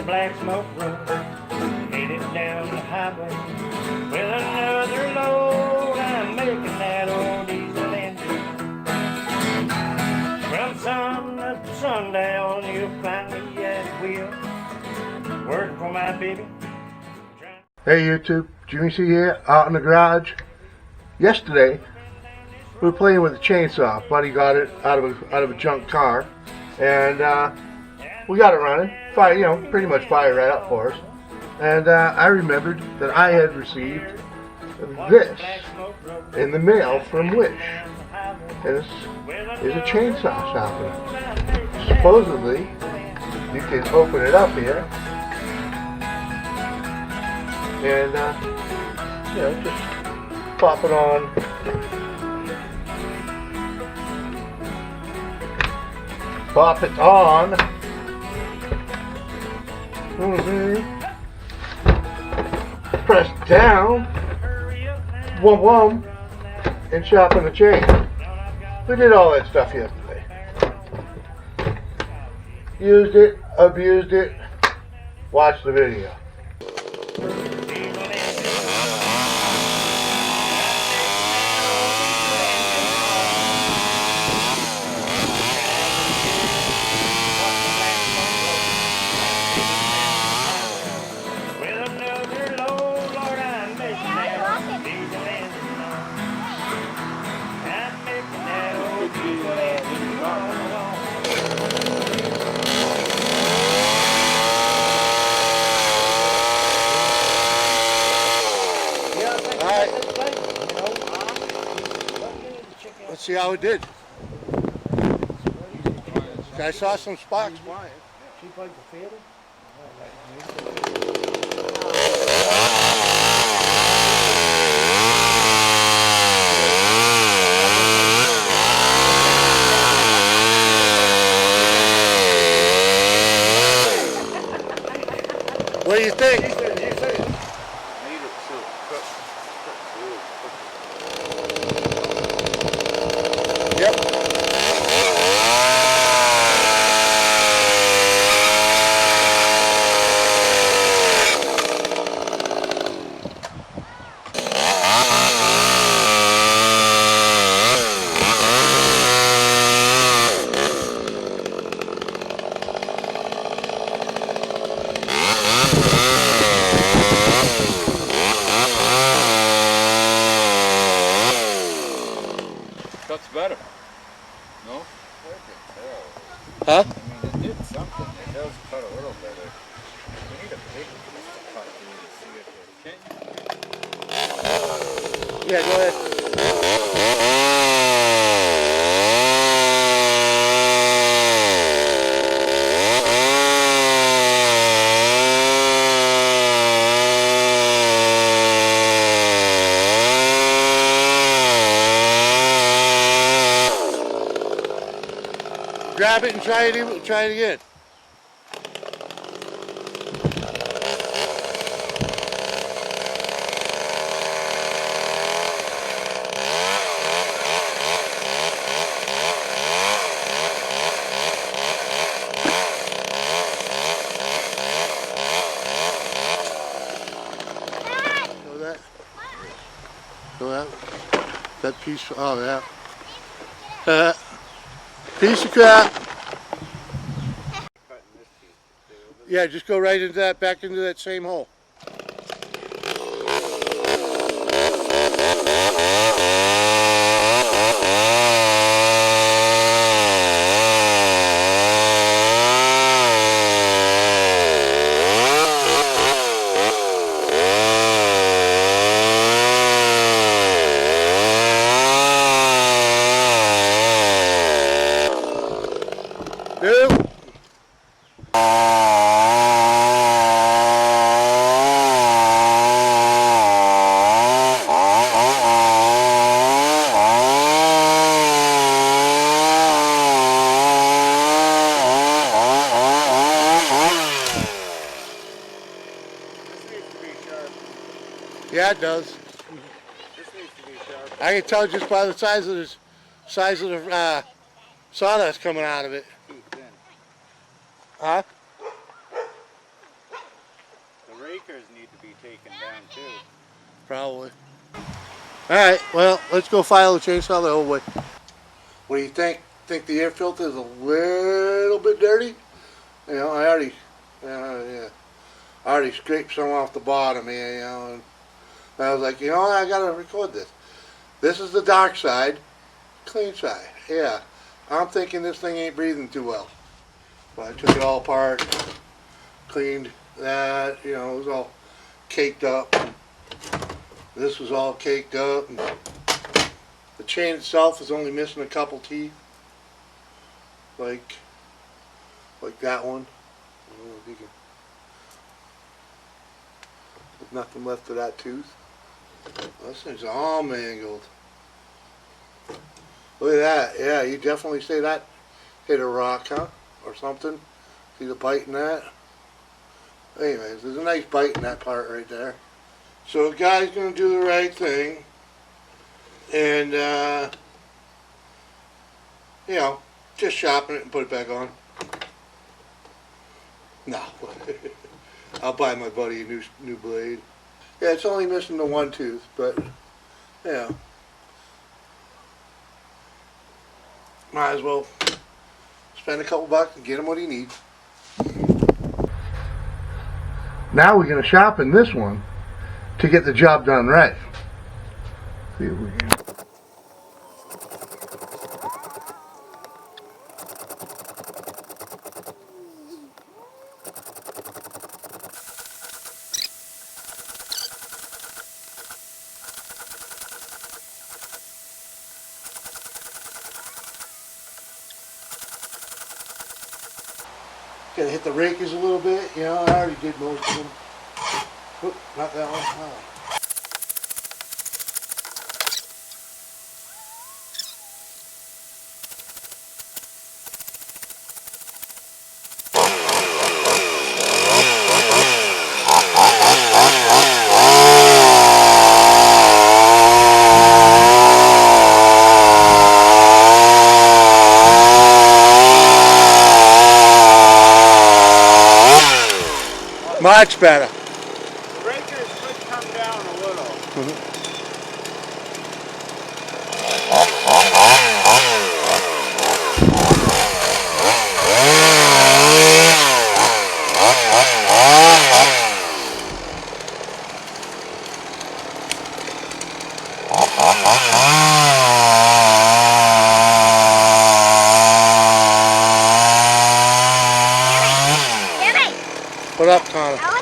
black smoke road, headed down the highway with another load. I'm making that old diesel engine. From sun up to sundown, you'll find me at the wheel, working for my baby. Hey YouTube, Jimmy C here, out in the garage. Yesterday, we were playing with a chainsaw. Buddy got it out of a junk car, and we got it running. Fire, pretty much fired right up for us. And I remembered that I had received this in the mail from Wish. And this is a chainsaw sharpener. Supposedly, you can open it up here and just pop it on. Pop it on. Press down. Wum, and sharpen the chain. We did all that stuff yesterday. Used it, abused it. Watch the video. Let's see how it did. I saw some sparks flying. She played the theater? What do you think? Yep. Cuts better. No? Huh? I mean, it did something. It does cut a little better. We need a big piece to cut through to see if it can. Yeah, go ahead. Grab it and try it again. Know that? Know that? That piece, oh yeah. Piece of crap. Yeah, just go right into that, back into that same hole. Yeah, it does. This needs to be sharp. I can tell just by the size of the sawdust coming out of it. Too thin. Huh? breakers need to be taken down too. Probably. Alright, well, let's go file the chainsaw the whole way. What do you think? Think the air filter is a little bit dirty? You know, I already, yeah. I already scraped some off the bottom here, you know, and I was like, you know, I gotta record this. This is the dark side, clean side. Yeah, I'm thinking this thing ain't breathing too well. But I took it all apart, cleaned that, you know, it was all caked up. This was all caked up. And the chain itself is only missing a couple teeth. Like that one. I don't know if you can. There's nothing left of that tooth. This thing's all mangled. Look at that. Yeah, you definitely say that hit a rock, huh? Or something. See the bite in that? Anyways, there's a nice bite in that part right there. So the guy's going to do the right thing. And, you know, just sharpen it and put it back on. No. I'll buy my buddy a new blade. Yeah, it's only missing the one tooth, but, you know. Might as well spend a couple bucks and get him what he needs. Now we're going to sharpen this one to get the job done right. See if we can. Gotta hit the rakers a little bit, you know, I already did most of them. Oop, not that one. Oh. Much better. The breakers could come down a little. What up, Connor?